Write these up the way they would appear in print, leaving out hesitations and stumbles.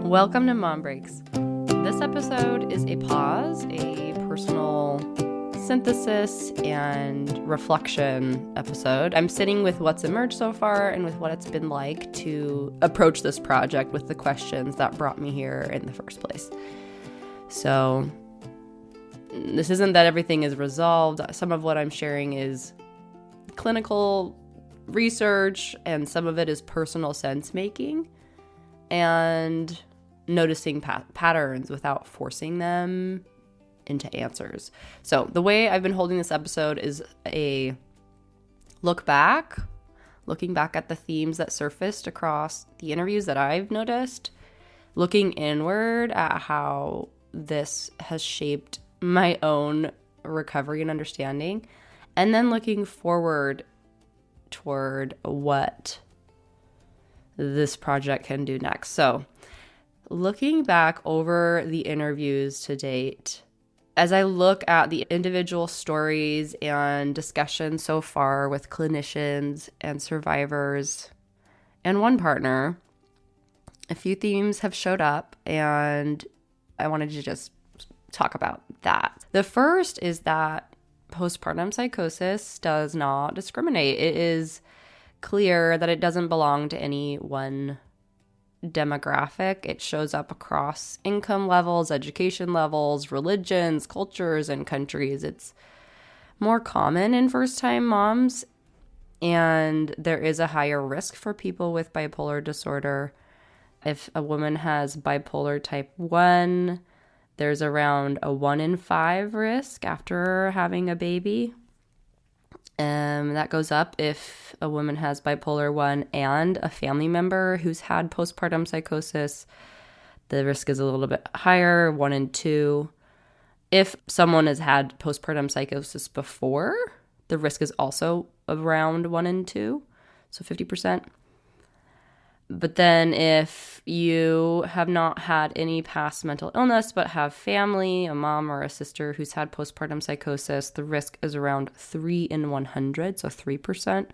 Welcome to Mom Breaks. This episode is a pause, a personal synthesis and reflection episode. I'm sitting with what's emerged so far and with what it's been like to approach this project with the questions that brought me here in the first place. So this isn't that everything is resolved. Some of what I'm sharing is clinical research and some of it is personal sense making and noticing patterns without forcing them into answers. So the way I've been holding this episode is a looking back at the themes that surfaced across the interviews that I've noticed, looking inward at how this has shaped my own recovery and understanding, and then looking forward toward what this project can do next. So looking back over the interviews to date, as I look at the individual stories and discussions so far with clinicians and survivors and one partner, a few themes have showed up and I wanted to just talk about that. The first is that postpartum psychosis does not discriminate. It is clear that it doesn't belong to any one demographic. It shows up across income levels, education levels, religions, cultures, and countries. It's more common in first-time moms, and there is a higher risk for people with bipolar disorder. If a woman has bipolar type 1, there's around a 1 in 5 risk after having a baby. That goes up if a woman has bipolar 1 and a family member who's had postpartum psychosis. The risk is a little bit higher, 1 in 2. If someone has had postpartum psychosis before, the risk is also around 1 in 2, so 50%. But then if you have not had any past mental illness but have family, a mom or a sister who's had postpartum psychosis, the risk is around 3 in 100, so 3%.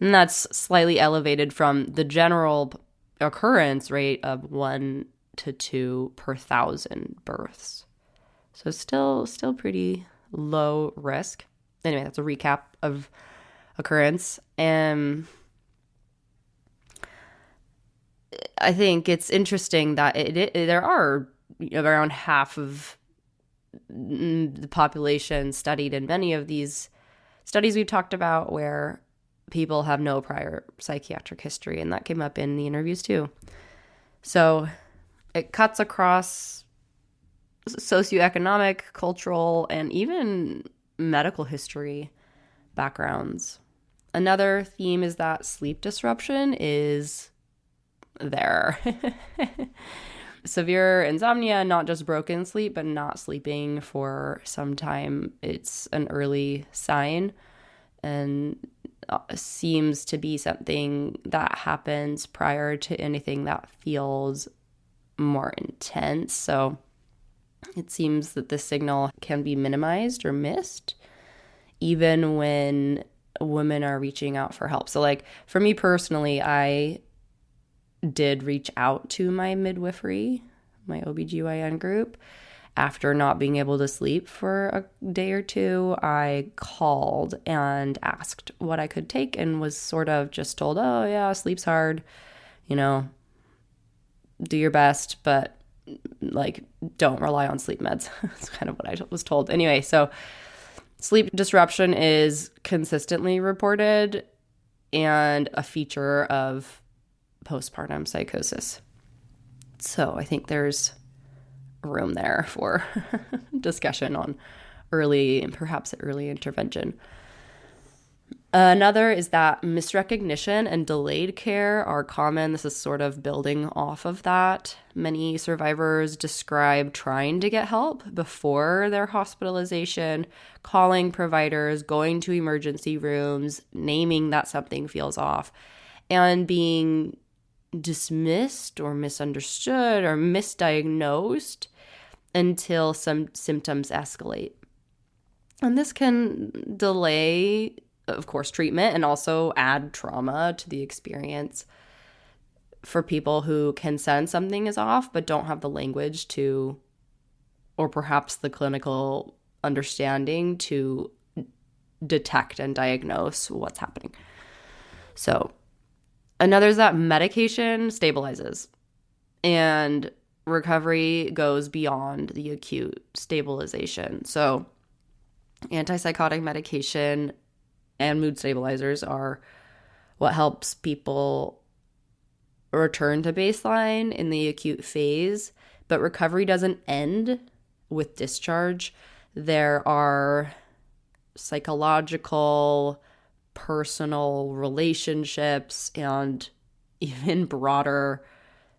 And that's slightly elevated from the general occurrence rate of 1 to 2 per 1,000 births. So still pretty low risk. Anyway, that's a recap of occurrence. I think it's interesting that there are around half of the population studied in many of these studies we've talked about where people have no prior psychiatric history, and that came up in the interviews too. So it cuts across socioeconomic, cultural, and even medical history backgrounds. Another theme is that sleep disruption is there. Severe insomnia, not just broken sleep, but not sleeping for some time. It's an early sign and seems to be something that happens prior to anything that feels more intense. So it seems that the signal can be minimized or missed even when women are reaching out for help. So like for me personally, I did reach out to my midwifery, my OBGYN group. After not being able to sleep for a day or two, I called and asked what I could take and was sort of just told, oh yeah, sleep's hard, do your best, but like don't rely on sleep meds. That's kind of what I was told. Anyway, so sleep disruption is consistently reported and a feature of postpartum psychosis. So I think there's room there for discussion on early intervention. Another is that misrecognition and delayed care are common. This is sort of building off of that. Many survivors describe trying to get help before their hospitalization, calling providers, going to emergency rooms, naming that something feels off, and being dismissed or misunderstood or misdiagnosed until some symptoms escalate. And this can delay, of course, treatment and also add trauma to the experience. for people who can sense something is off but don't have the language to, or perhaps the clinical understanding to detect and diagnose what's happening. So another is that medication stabilizes and recovery goes beyond the acute stabilization. So antipsychotic medication and mood stabilizers are what helps people return to baseline in the acute phase, but recovery doesn't end with discharge. There are psychological, personal relationships, and even broader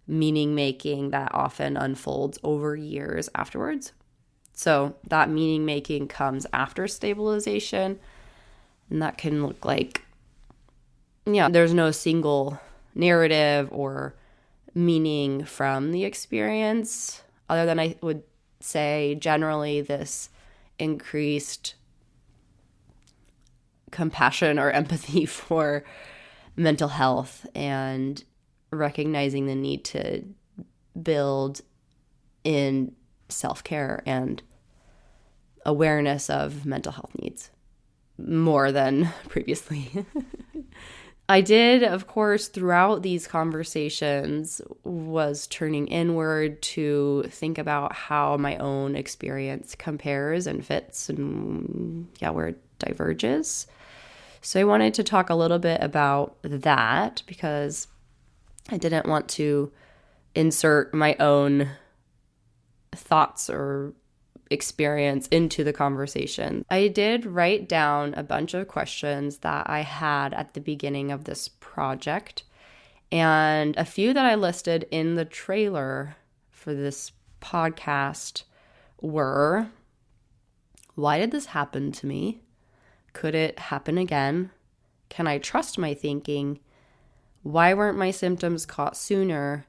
meaning making that often unfolds over years afterwards. So that meaning making comes after stabilization, and that can look like, there's no single narrative or meaning from the experience, other than I would say generally this increased compassion or empathy for mental health and recognizing the need to build in self-care and awareness of mental health needs more than previously. I did, of course, throughout these conversations, was turning inward to think about how my own experience compares and fits and, where it diverges. So I wanted to talk a little bit about that because I didn't want to insert my own thoughts or experience into the conversation. I did write down a bunch of questions that I had at the beginning of this project, and a few that I listed in the trailer for this podcast were: why did this happen to me? Could it happen again? Can I trust my thinking? Why weren't my symptoms caught sooner?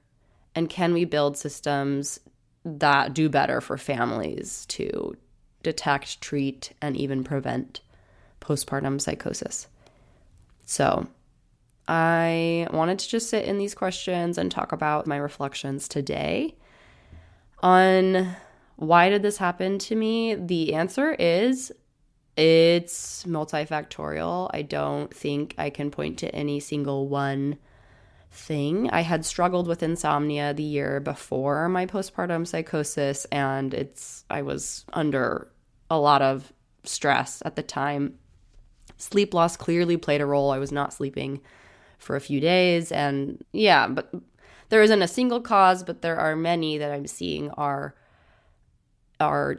And can we build systems that do better for families to detect, treat, and even prevent postpartum psychosis? So I wanted to just sit in these questions and talk about my reflections today on why did this happen to me. The answer is it's multifactorial. I don't think I can point to any single one thing. I had struggled with insomnia the year before my postpartum psychosis, and I was under a lot of stress at the time. Sleep loss clearly played a role. I was not sleeping for a few days, and but there isn't a single cause, but there are many that I'm seeing are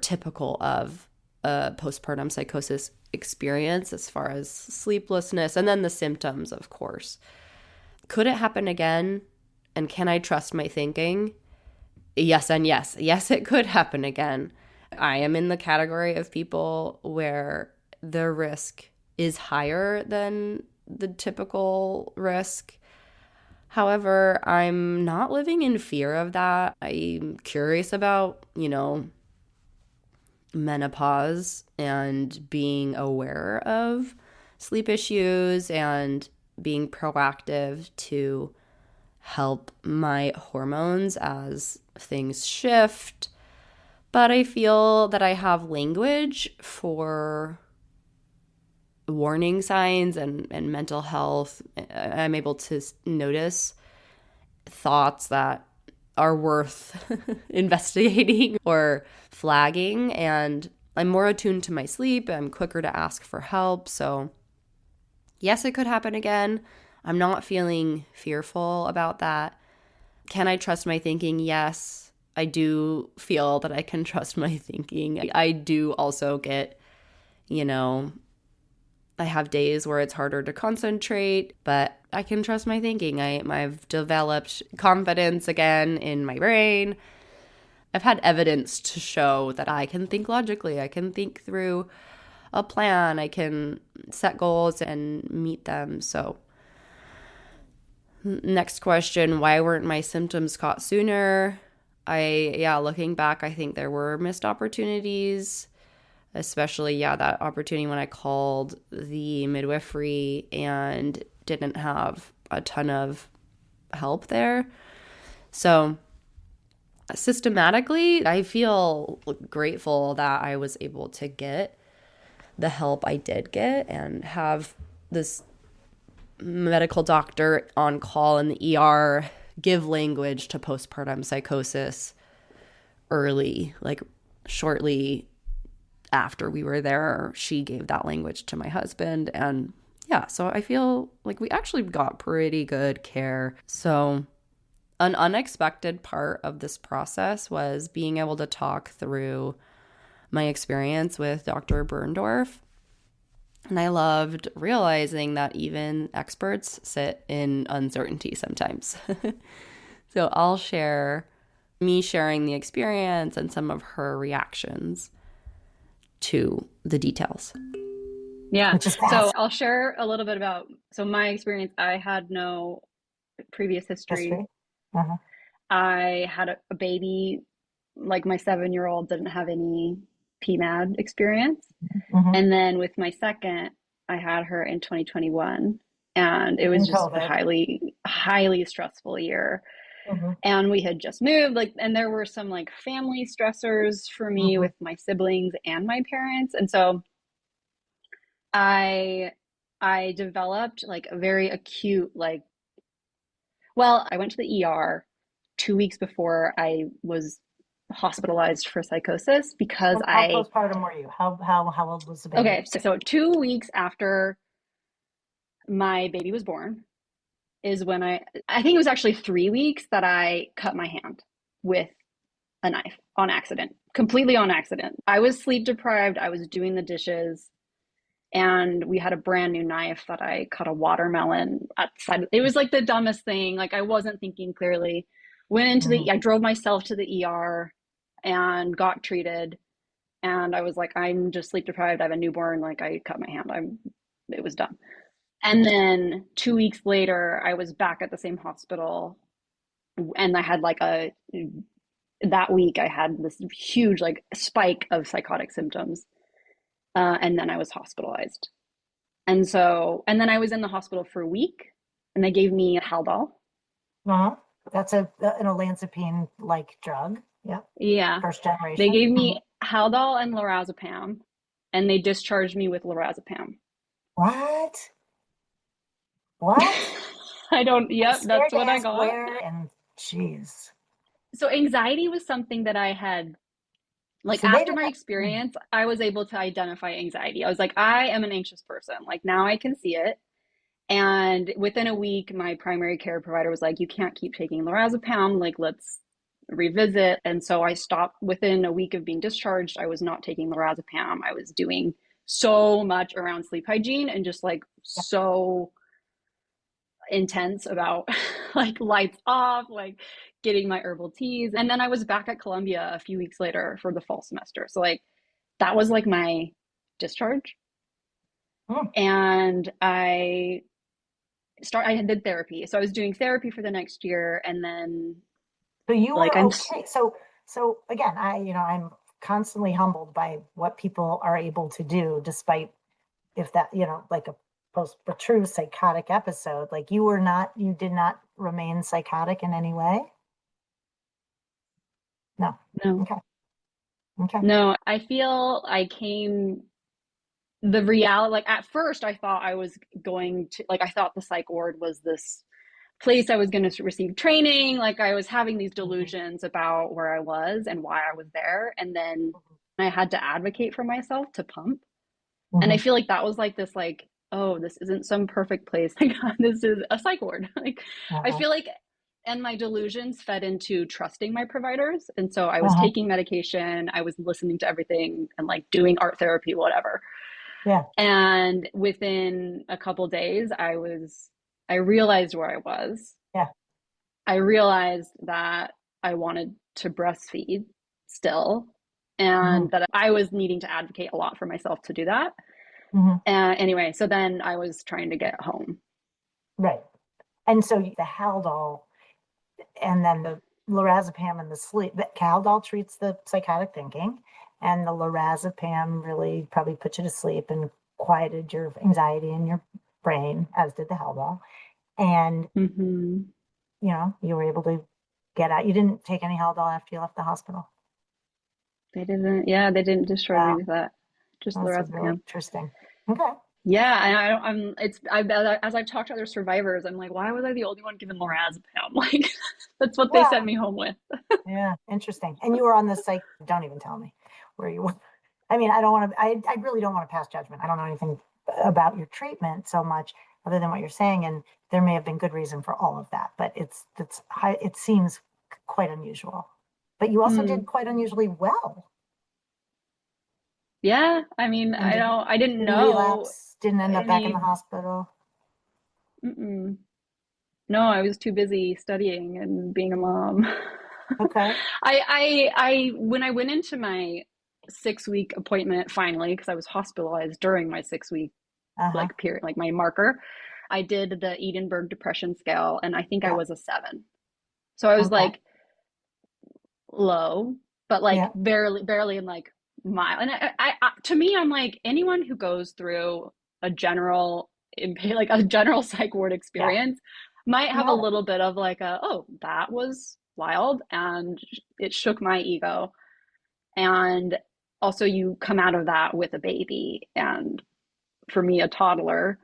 typical of a postpartum psychosis experience as far as sleeplessness, and then the symptoms, of course. Could it happen again? And can I trust my thinking? Yes and yes. Yes, it could happen again. I am in the category of people where the risk is higher than the typical risk. However, I'm not living in fear of that. I'm curious about, menopause and being aware of sleep issues and being proactive to help my hormones as things shift. But I feel that I have language for warning signs and mental health. I'm able to notice thoughts that are worth investigating or flagging, and I'm more attuned to my sleep. I'm quicker to ask for help. So yes, it could happen again. I'm not feeling fearful about that. Can I trust my thinking? Yes, I do feel that I can trust my thinking. I do also get, I have days where it's harder to concentrate, but I can trust my thinking. I've developed confidence again in my brain. I've had evidence to show that I can think logically. I can think through a plan. I can set goals and meet them. So next question, why weren't my symptoms caught sooner? Looking back, I think there were missed opportunities, especially, that opportunity when I called the midwifery and didn't have a ton of help there. So systematically, I feel grateful that I was able to get the help I did get and have this medical doctor on call in the ER give language to postpartum psychosis early, like shortly after we were there. She gave that language to my husband. And yeah, so I feel like we actually got pretty good care. So an unexpected part of this process was being able to talk through my experience with Dr. Birndorf. And I loved realizing that even experts sit in uncertainty sometimes. So I'll share me sharing the experience and some of her reactions to the details. Yeah. So I'll share a little bit about, so my experience, I had no previous history. Uh-huh. I had a baby, like my 7-year-old didn't have any PMAD experience. Mm-hmm. And then with my second, I had her in 2021, and it was just a highly stressful year. Mm-hmm. And we had just moved, and there were some family stressors for me with my siblings and my parents. And so I developed a very acute, I went to the ER 2 weeks before I was hospitalized for psychosis because How postpartum were you? How old was the baby? Okay, so 2 weeks after my baby was born is when I think it was actually 3 weeks that I cut my hand with a knife on accident, completely on accident. I was sleep deprived. I was doing the dishes, and we had a brand new knife that I cut a watermelon at the side. It was the dumbest thing. I wasn't thinking clearly. Went into I drove myself to the ER and got treated. And I was like, I'm just sleep deprived. I have a newborn. I cut my hand. It was done. And then 2 weeks later, I was back at the same hospital, and I had that week I had this huge spike of psychotic symptoms. And then I was hospitalized. And then I was in the hospital for a week, and they gave me Haldol. Uh-huh. That's an olanzapine-like drug. Yeah. Yeah. First generation. They gave me Haldol and lorazepam, and they discharged me with lorazepam. What? I don't, yep, that's what I got. Where and jeez. So anxiety was something that I had, after my experience, I was able to identify anxiety. I was like, I am an anxious person. Now I can see it. And within a week, my primary care provider was like, you can't keep taking lorazepam. Let's revisit. And so I stopped within a week of being discharged. I was not taking lorazepam. I was doing so much around sleep hygiene and just so intense about lights off, getting my herbal teas. And then I was back at Columbia a few weeks later for the fall semester. So that was my discharge. And I did therapy. So I was doing therapy for the next year, and then so you were okay. So again, I'm constantly humbled by what people are able to do, despite if that, a true psychotic episode. You did not remain psychotic in any way? No. Okay. No, I feel the reality, at first I thought I was going to, I thought the psych ward was this place I was going to receive training. I was having these delusions about where I was and why I was there. And then I had to advocate for myself to pump. And I feel that was this, oh, this isn't some perfect place. This is a psych ward. I feel and my delusions fed into trusting my providers. And so I was taking medication. I was listening to everything and doing art therapy, whatever. Yeah. And within a couple days, I realized where I was. Yeah. I realized that I wanted to breastfeed still, and that I was needing to advocate a lot for myself to do that. Anyway, so then I was trying to get home. Right. And so the Haldol and then the lorazepam and the sleep, the Haldol treats the psychotic thinking, and the lorazepam really probably put you to sleep and quieted your anxiety in your brain, as did the Haldol. And you were able to get out. You didn't take any Haldol after you left the hospital. They didn't discharge me Wow. with that. Just This is really lorazepam. interesting. Okay. Yeah, and as I've talked to other survivors, I'm like, why was I the only one given lorazepam? Like, that's what they sent Well, me home with. yeah, interesting. And you were on the psych, don't even tell me where you were. I mean, I don't want to, I really don't want to pass judgment. I don't know anything about your treatment so much other than what you're saying. And there may have been good reason for all of that, but it seems quite unusual. But you also did Mm. quite unusually well Yeah, I mean, and I didn't didn't know relapse, didn't end up back in the any. hospital. Mm-mm. No, I was too busy studying and being a mom. Okay. When I went into my 6 week appointment finally, because I was hospitalized during my 6 week Uh-huh. like period, like my marker, I did the Edinburgh Depression Scale, and I think I Yeah. was a 7. So I was Okay. like low, but like Yeah. barely in like mild. And to me, I'm like anyone who goes through a general like a general psych ward Yeah. experience might have a No. little bit of like oh, that was wild, and it shook my ego. And also you come out of that with a baby, and for me a toddler,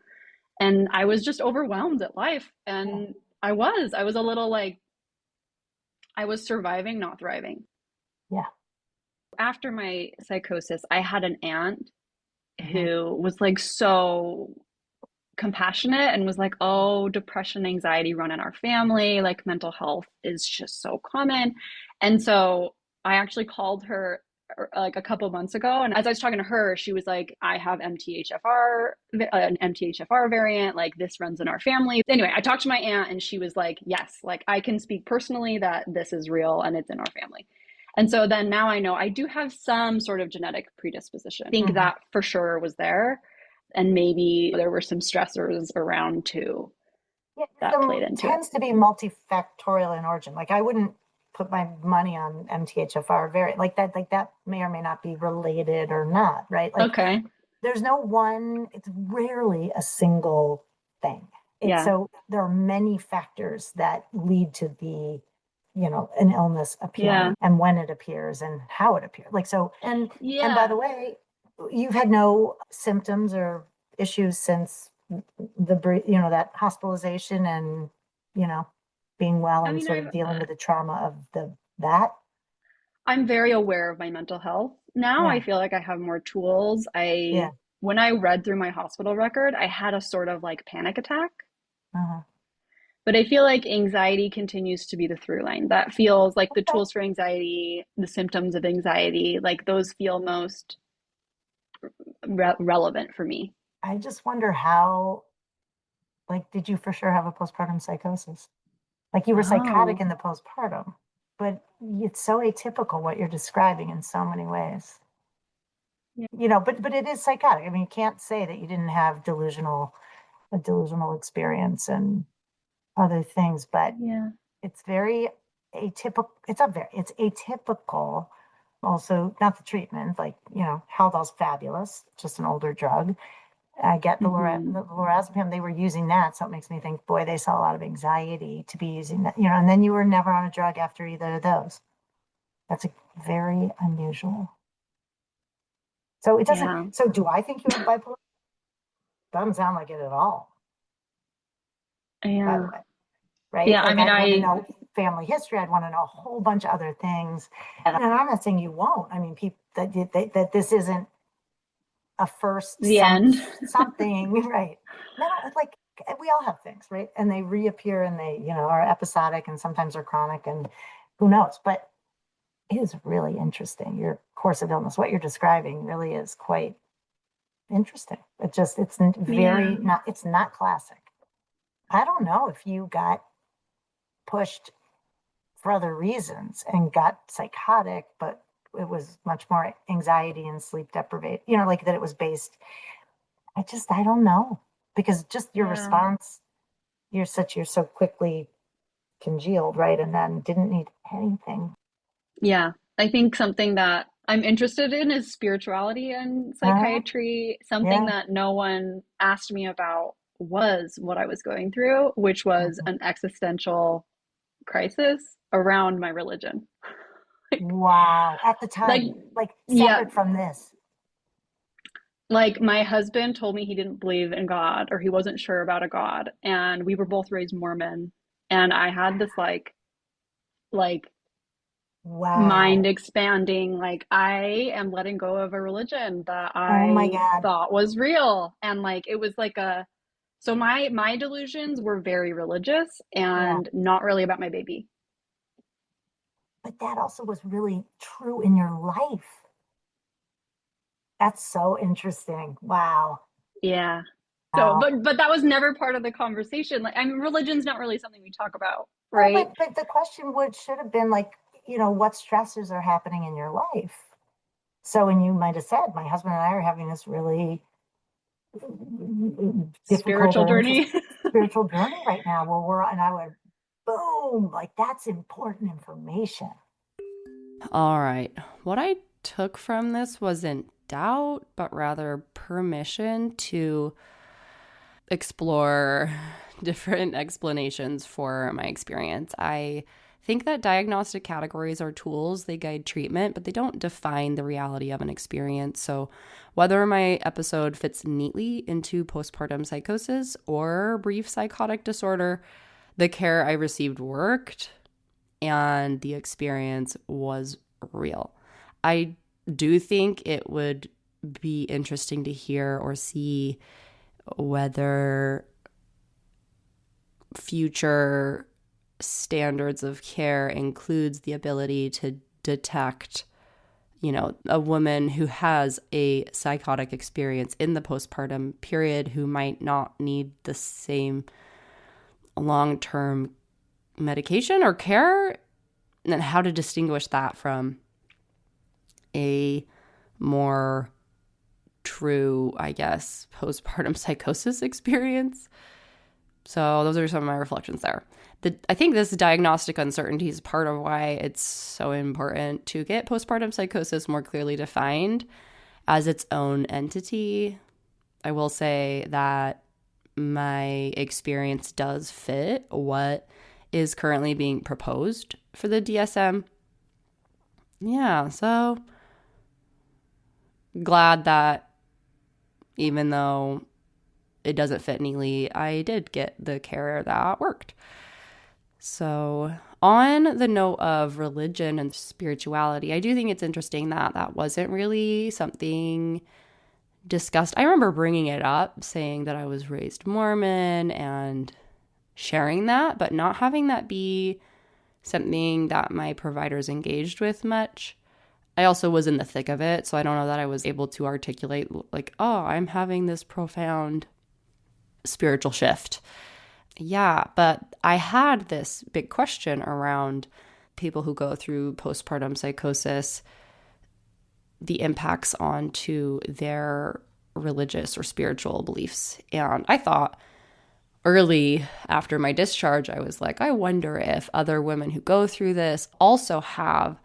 and I was just overwhelmed at life. Yeah. And I was a little like I was surviving, not thriving. Yeah. After my psychosis, I had an aunt Hmm. who was like so compassionate and was like, oh, depression, anxiety run in our family. Like mental health is just so common. And so I actually called her like a couple months ago. And as I was talking to her, she was like, I have an MTHFR variant. Like this runs in our family. Anyway, I talked to my aunt and she was like, yes, like I can speak personally that this is real and it's in our family. And so then now I know I do have some sort of genetic predisposition. I think Hmm. that for sure was there. And maybe there were some stressors around too Yeah, that there played into it. tends to be multifactorial in origin. Like I wouldn't put my money on MTHFR very like that may or may not be related or not, right? Like Okay. there's no one, it's rarely a single thing. It's Yeah. so there are many factors that lead to an illness Yeah. appearing and when it appears and how it appears. Like so, and by Yeah. the way, you've had no symptoms or issues since that hospitalization and, you know, being well I and mean, sort of dealing with the trauma of that. I'm very aware of my mental health now. I Yeah. feel like I have more tools. Yeah. When I read through my hospital record, I had a sort of like panic attack. Uh-huh. But I feel like anxiety continues to be the through line. That feels like the Okay. tools for anxiety, the symptoms of anxiety, like those feel most relevant for me. I just wonder how, like, did you for sure have a postpartum psychosis? Like you were psychotic Oh, in the postpartum, but it's so atypical what you're describing in so many ways. yeah. But it is psychotic. I mean, you can't say that you didn't have a delusional experience and other things, but Yeah. it's very atypical. It's atypical. Also, not the treatment, like, Haldol's fabulous, just an older drug. I get Hmm. the lorazepam, they were using that. So it makes me think, boy, they saw a lot of anxiety to be using that, and then you were never on a drug after either of those. That's very unusual. So it doesn't, Yeah. so do I think you have bipolar? Doesn't sound like it at all, by the Yeah. way, right? Yeah. I Like mean, I'd want to know family history. I'd want to know a whole bunch of other things. And I'm not saying you won't. I mean, people that this isn't a first the end. something, right? No, like we all have things, right? And they reappear and they, are episodic and sometimes are chronic and who knows? But it is really interesting. Your course of illness, what you're describing really is quite interesting. Yeah. It's not classic. I don't know if you got pushed for other reasons and got psychotic, but it was much more anxiety and sleep deprivation, like that it was based. I don't know because just your Yeah. response, you're so quickly congealed, right? And then didn't need anything. Yeah. I think something that I'm interested in is spirituality and Uh-huh. psychiatry. Something Yeah. that no one asked me about was what I was going through, which was Mhm. an existential crisis around my religion. Wow. At the Like, time, like yeah, separate from this. like my husband told me he didn't believe in God or he wasn't sure about a God, and we were both raised Mormon, and I had this like mind Wow. expanding, like I am letting go of a religion that Oh my I God. thought was real, and like it was like a so my delusions were very religious Yeah. and not really about my baby. But that also was really true in your life. That's so interesting. Wow. Yeah. So, Wow. but that was never part of the conversation. Like, I mean, religion's not really something we talk about, No, right? but the question would should have been like, what stressors are happening in your life? So, and you might have said, my husband and I are having this really difficult Spiritual or interesting journey. spiritual journey right now. Well, and I would, boom, like that's important information. All right. What I took from this wasn't doubt, but rather permission to explore different explanations for my experience. I think that diagnostic categories are tools, they guide treatment, but they don't define the reality of an experience. So, whether my episode fits neatly into postpartum psychosis or brief psychotic disorder, the care I received worked and the experience was real. I do think it would be interesting to hear or see whether future standards of care includes the ability to detect, a woman who has a psychotic experience in the postpartum period who might not need the same long-term medication or care, and how to distinguish that from a more true, I guess, postpartum psychosis experience. So those are some of my reflections there. I think this diagnostic uncertainty is part of why it's so important to get postpartum psychosis more clearly defined as its own entity. I will say that my experience does fit what is currently being proposed for the DSM. Yeah, so glad that even though it doesn't fit neatly, I did get the care that worked. So, on the note of religion and spirituality, I do think it's interesting that that wasn't really something discussed. I remember bringing it up, saying that I was raised Mormon and sharing that, but not having that be something that my providers engaged with much. I also was in the thick of it, so I don't know that I was able to articulate like, oh, I'm having this profound spiritual shift. Yeah, but I had this big question around people who go through postpartum psychosis, the impacts onto their religious or spiritual beliefs. And I thought early after my discharge, I was like, I wonder if other women who go through this also have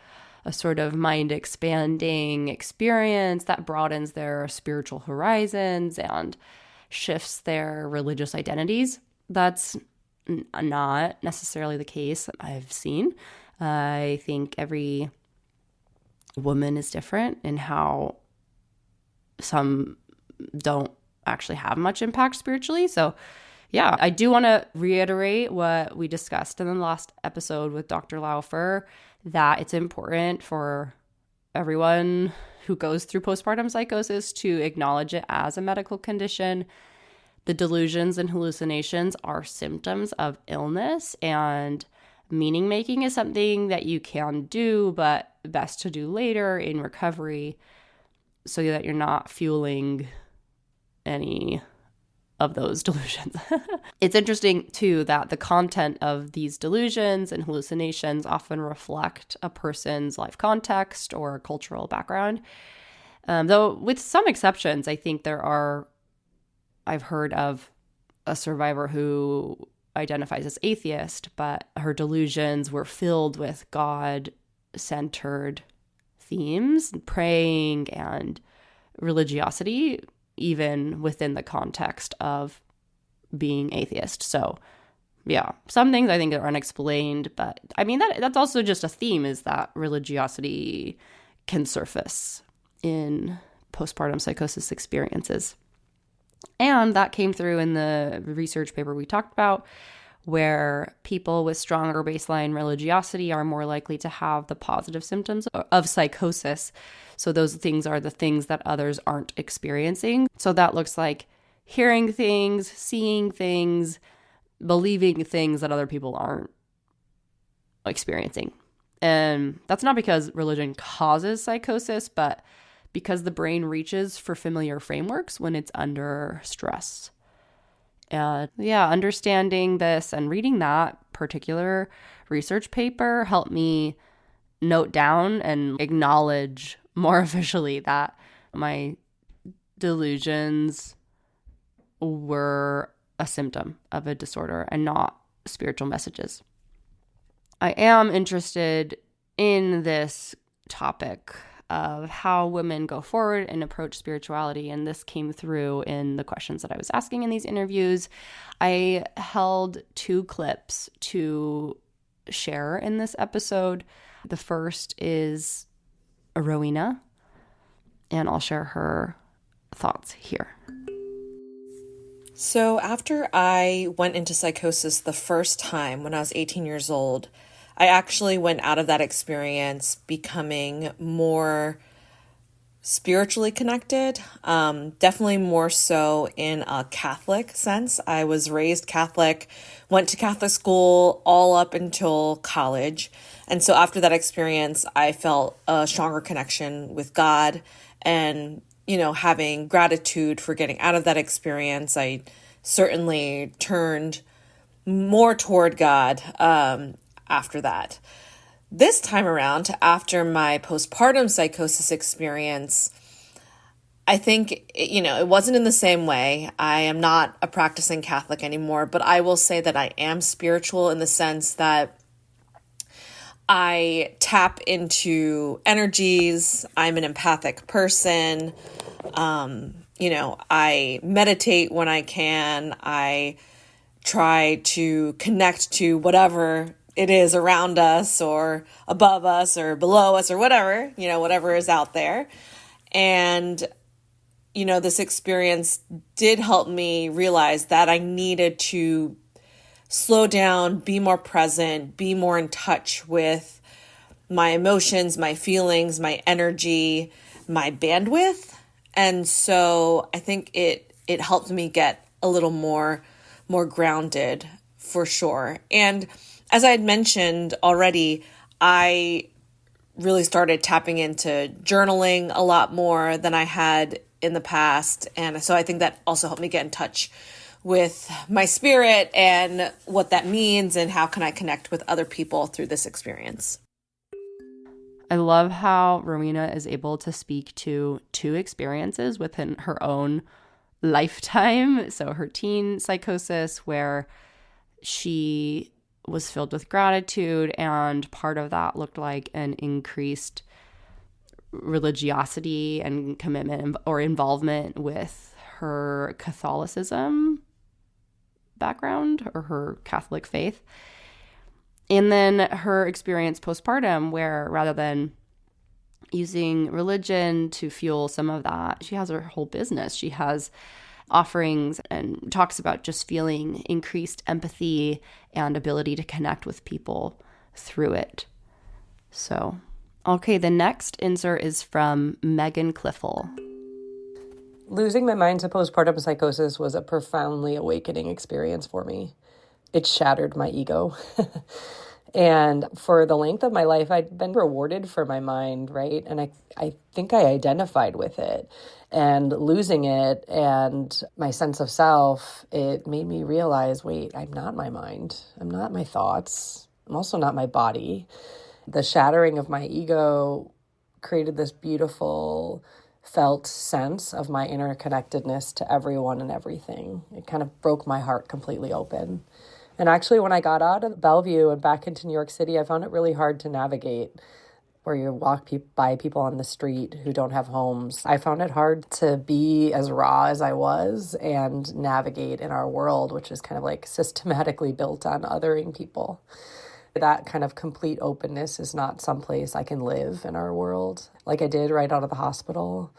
a sort of mind expanding experience that broadens their spiritual horizons and shifts their religious identities. That's not necessarily the case I've seen. I think every woman is different in how some don't actually have much impact spiritually. So yeah, I do want to reiterate what we discussed in the last episode with Dr. Laufer, that it's important for everyone who goes through postpartum psychosis to acknowledge it as a medical condition. The delusions and hallucinations are symptoms of illness, and meaning making is something that you can do, but best to do later in recovery so that you're not fueling any of those delusions. It's interesting, too, that the content of these delusions and hallucinations often reflect a person's life context or cultural background. Though with some exceptions, I think I've heard of a survivor who identifies as atheist, but her delusions were filled with God-centered themes, praying and religiosity, even within the context of being atheist. So Yeah. Some things I think are unexplained, but I mean, that's also just a theme, is that religiosity can surface in postpartum psychosis experiences. And that came through in the research paper we talked about, where people with stronger baseline religiosity are more likely to have the positive symptoms of psychosis. So those things are the things that others aren't experiencing. So that looks like hearing things, seeing things, believing things that other people aren't experiencing. And that's not because religion causes psychosis, but because the brain reaches for familiar frameworks when it's under stress. And yeah, understanding this and reading that particular research paper helped me note down and acknowledge more officially that my delusions were a symptom of a disorder and not spiritual messages. I am interested in this topic of how women go forward and approach spirituality, and this came through in the questions that I was asking in these interviews. I held 2 clips to share in this episode. The first is Rowena, and I'll share her thoughts here. So after I went into psychosis the first time when I was 18 years old, I actually went out of that experience becoming more spiritually connected, definitely more so in a Catholic sense. I was raised Catholic, went to Catholic school all up until college. And so after that experience, I felt a stronger connection with God and, having gratitude for getting out of that experience. I certainly turned more toward God after that. This time around, after my postpartum psychosis experience, I think, it wasn't in the same way. I am not a practicing Catholic anymore, but I will say that I am spiritual in the sense that I tap into energies. I'm an empathic person. I meditate when I can. I try to connect to whatever it is around us or above us or below us or whatever, whatever is out there. And, this experience did help me realize that I needed to slow down, be more present, be more in touch with my emotions, my feelings, my energy, my bandwidth. And so I think it helped me get a little more grounded for sure. And as I had mentioned already, I really started tapping into journaling a lot more than I had in the past. And so I think that also helped me get in touch with my spirit and what that means and how can I connect with other people through this experience. I love how Rowena is able to speak to 2 experiences within her own lifetime. So her teen psychosis, where she was filled with gratitude, and part of that looked like an increased religiosity and commitment or involvement with her Catholicism background or her Catholic faith. And then her experience postpartum, where rather than using religion to fuel some of that, she has her whole business. She has offerings and talks about just feeling increased empathy and ability to connect with people through it. So, okay, the next insert is from Meghan Cliffel. Losing my mind to postpartum psychosis was a profoundly awakening experience for me. It shattered my ego. And for the length of my life, I'd been rewarded for my mind, right? And I think I identified with it. And losing it and my sense of self, it made me realize, wait, I'm not my mind. I'm not my thoughts. I'm also not my body. The shattering of my ego created this beautiful felt sense of my interconnectedness to everyone and everything. It kind of broke my heart completely open. And actually, when I got out of Bellevue and back into New York City, I found it really hard to navigate. where you walk by people on the street who don't have homes. I found it hard to be as raw as I was and navigate in our world, which is kind of like systematically built on othering people. That kind of complete openness is not someplace I can live in our world like I did right out of the hospital.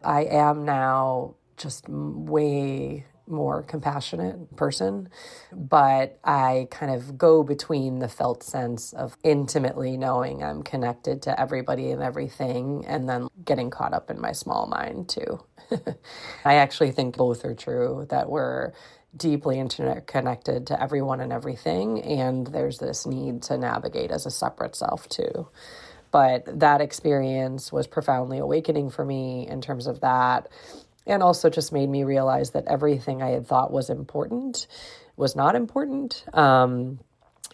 I am now just way more compassionate person, but I kind of go between the felt sense of intimately knowing I'm connected to everybody and everything, and then getting caught up in my small mind too. I actually think both are true, that we're deeply interconnected to everyone and everything, and there's this need to navigate as a separate self too. But that experience was profoundly awakening for me in terms of that. And also just made me realize that everything I had thought was important was not important. And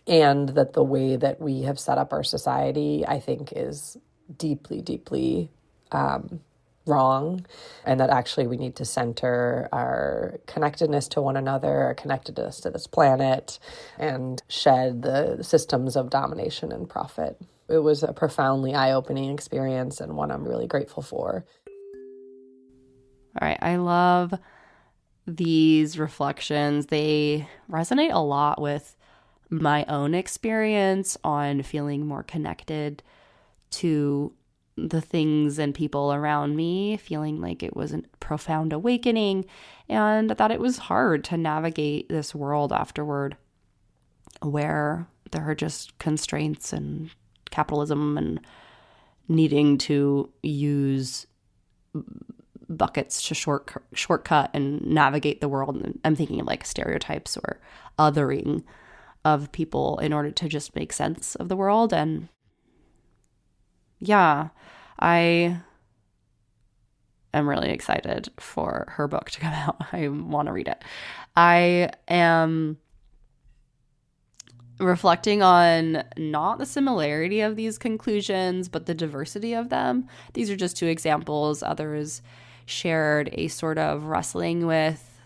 that the way that we have set up our society, I think, is deeply, deeply wrong. And that actually we need to center our connectedness to one another, our connectedness to this planet, and shed the systems of domination and profit. It was a profoundly eye-opening experience and one I'm really grateful for. All right, I love these reflections. They resonate a lot with my own experience on feeling more connected to the things and people around me, feeling like it was a profound awakening, and that it was hard to navigate this world afterward where there are just constraints and capitalism and needing to use buckets to shortcut and navigate the world. And I'm thinking of like stereotypes or othering of people in order to just make sense of the world. And yeah, I am really excited for her book to come out. I want to read it. I am reflecting on not the similarity of these conclusions, but the diversity of them. These are just two examples. Others shared a sort of wrestling with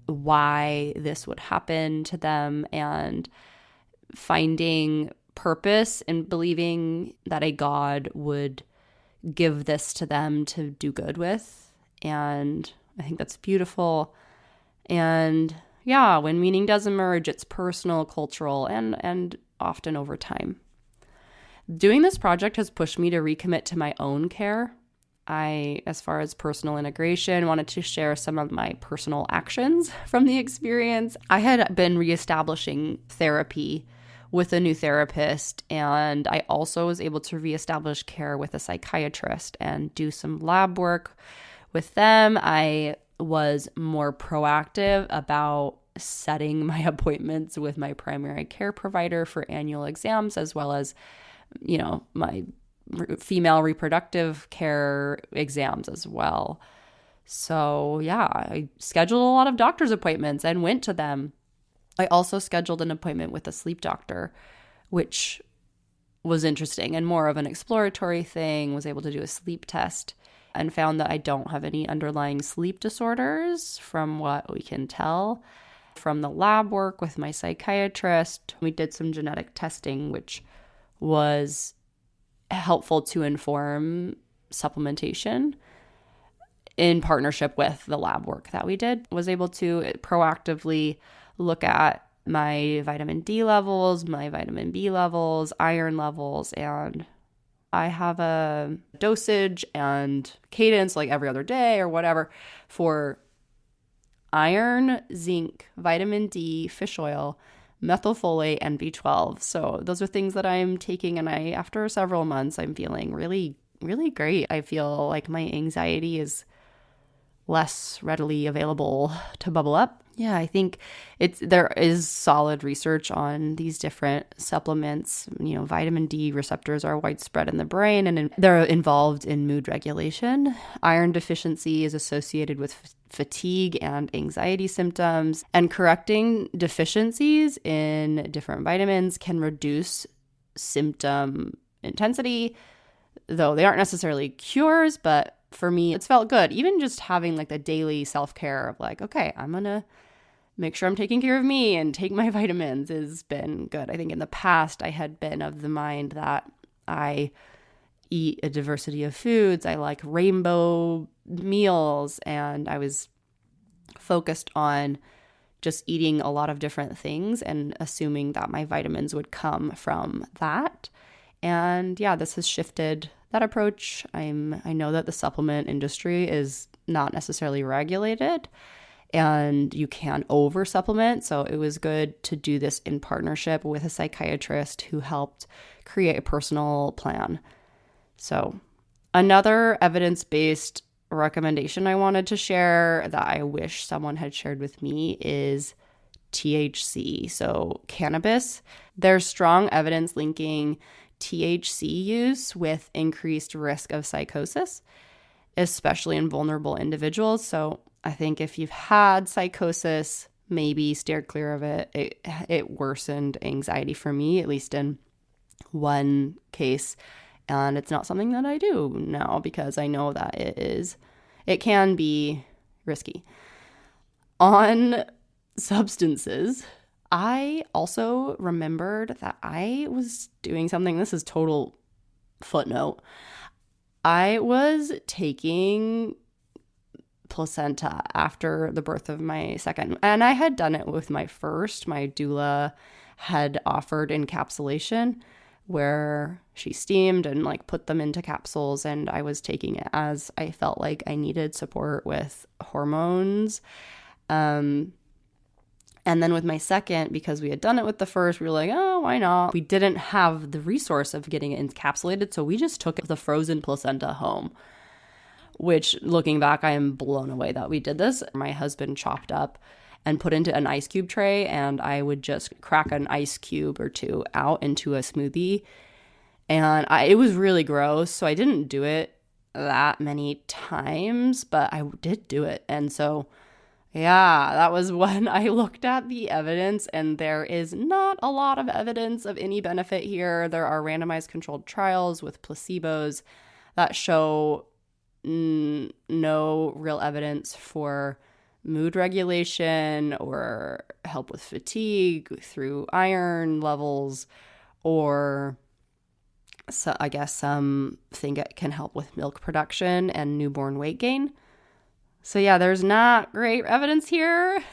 why this would happen to them and finding purpose in believing that a God would give this to them to do good with. And I think that's beautiful. And yeah, when meaning does emerge, it's personal, cultural, and often over time. Doing this project has pushed me to recommit to my own care. I, as far as personal integration, wanted to share some of my personal actions from the experience. I had been reestablishing therapy with a new therapist, and I also was able to reestablish care with a psychiatrist and do some lab work with them. I was more proactive about setting my appointments with my primary care provider for annual exams, as well as, my female reproductive care exams as well. So yeah, I scheduled a lot of doctor's appointments and went to them. I also scheduled an appointment with a sleep doctor, which was interesting and more of an exploratory thing. Was able to do a sleep test and found that I don't have any underlying sleep disorders from what we can tell from the lab work with my psychiatrist. We did some genetic testing, which was helpful to inform supplementation in partnership with the lab work that we did. Was able to proactively look at my vitamin D levels, my vitamin B levels, iron levels, and I have a dosage and cadence like every other day or whatever for iron, zinc, vitamin D, fish oil, methylfolate, and B12. So those are things that I'm taking, and after several months, I'm feeling really, really great. I feel like my anxiety is less readily available to bubble up. Yeah, I think there is solid research on these different supplements. Vitamin D receptors are widespread in the brain, and they're involved in mood regulation. Iron deficiency is associated with fatigue and anxiety symptoms, and correcting deficiencies in different vitamins can reduce symptom intensity, though they aren't necessarily cures. But for me, it's felt good. Even just having like the daily self-care of like, okay, I'm going to make sure I'm taking care of me and take my vitamins has been good. I think in the past I had been of the mind that I eat a diversity of foods. I like rainbow meals, and I was focused on just eating a lot of different things and assuming that my vitamins would come from that. And yeah, this has shifted that approach. I know that the supplement industry is not necessarily regulated and you can over supplement. So it was good to do this in partnership with a psychiatrist who helped create a personal plan. So another evidence-based recommendation I wanted to share that I wish someone had shared with me is THC. So cannabis, there's strong evidence linking THC use with increased risk of psychosis, especially in vulnerable individuals. So I think if you've had psychosis, maybe steer clear of it. It worsened anxiety for me, at least in one case. And it's not something that I do now because I know that it can be risky. On substances, I also remembered that I was doing something, this is total footnote. I was taking placenta after the birth of my second, and I had done it with my first. My doula had offered encapsulation where she steamed and like put them into capsules, and I was taking it as I felt like I needed support with hormones. And then with my second, because we had done it with the first, we were like, oh, why not? We didn't have the resource of getting it encapsulated, so we just took the frozen placenta home, which looking back, I am blown away that we did this. My husband chopped up and put into an ice cube tray, and I would just crack an ice cube or two out into a smoothie. And it was really gross, so I didn't do it that many times, but I did do it. And so, yeah, that was when I looked at the evidence, and there is not a lot of evidence of any benefit here. There are randomized controlled trials with placebos that show no real evidence for mood regulation or help with fatigue through iron levels, or so I guess some think it can help with milk production and newborn weight gain. So yeah, there's not great evidence here.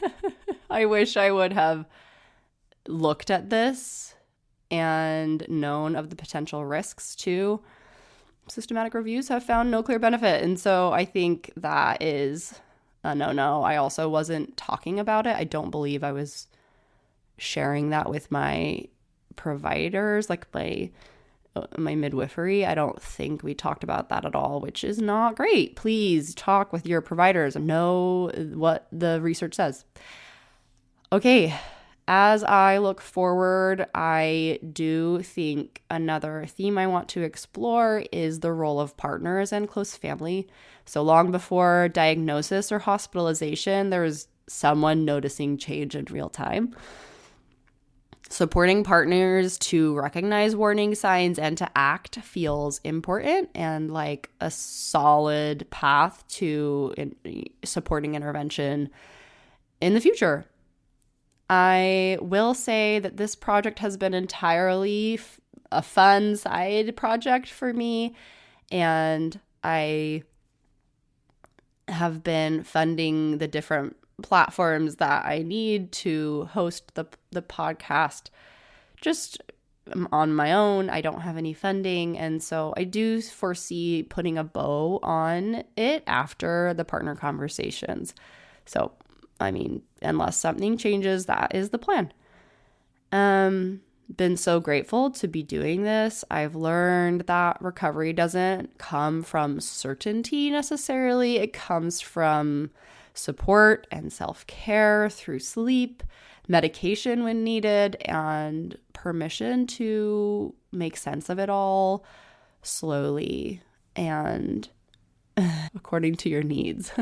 I wish I would have looked at this and known of the potential risks too. Systematic reviews have found no clear benefit. And so I think that is a no. I also wasn't talking about it. I don't believe I was sharing that with my providers, like my midwifery. I don't think we talked about that at all, which is not great. Please talk with your providers and know what the research says. Okay, as I look forward, I do think another theme I want to explore is the role of partners and close family. So long before diagnosis or hospitalization, there was someone noticing change in real time. Supporting partners to recognize warning signs and to act feels important and like a solid path to supporting intervention in the future. I will say that this project has been entirely a fun side project for me, and I have been funding the different platforms that I need to host the podcast just on my own. I don't have any funding, and so I do foresee putting a bow on it after the partner conversations. So I mean, unless something changes, that is the plan. Been so grateful to be doing this. I've learned that recovery doesn't come from certainty necessarily. It comes from support and self-care through sleep, medication when needed, and permission to make sense of it all slowly and according to your needs.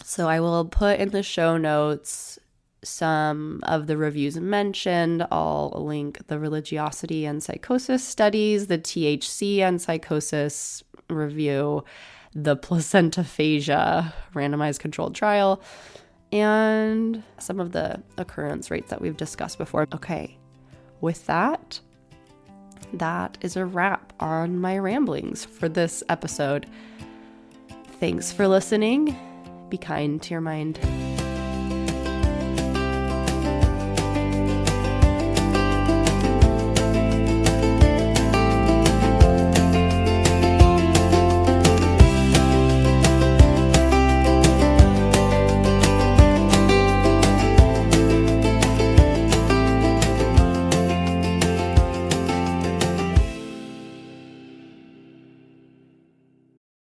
So I will put in the show notes some of the reviews mentioned. I'll link the religiosity and psychosis studies, the THC and psychosis review, the placentaphagia randomized controlled trial, and some of the occurrence rates that we've discussed before. Okay, with that, that is a wrap on my ramblings for this episode. Thanks for listening. Be kind to your mind.